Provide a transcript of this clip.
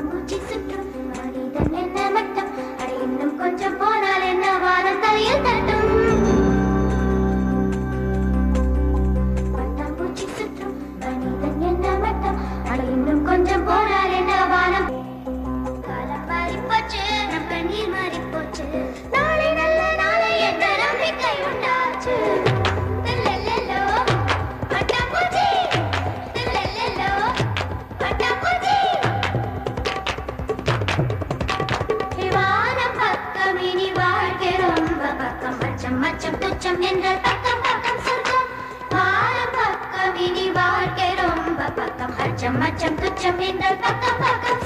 பட்டாம்பூச்சி சுற்றும் மனிதன் என்ன மட்டம் அட இன்னும் கொஞ்சம் போனால் என்ன வானம் தலையில் தட்டும் பட்டாம்பூச்சி சுற்றும் மனிதன் என்ன மட்டம் அட இன்னும் கொஞ்சம் போனால் என்ன வானம் காலம் மாறி போச்சு நம் கண்ணீர் மாறி போச்சு நாளை நல்ல நாளை என்ற நம்பிக்கை உண்டாச்சு மச்சம் துச்சம் என்றால் பக்கம் பக்கம் சொர்க்கம் வானம் பக்கம் இனி வாழ்க்கை ரொம்ப பக்கம் அச்சம் மச்சம் துச்சம் என்றால் பக்கம் பக்கம்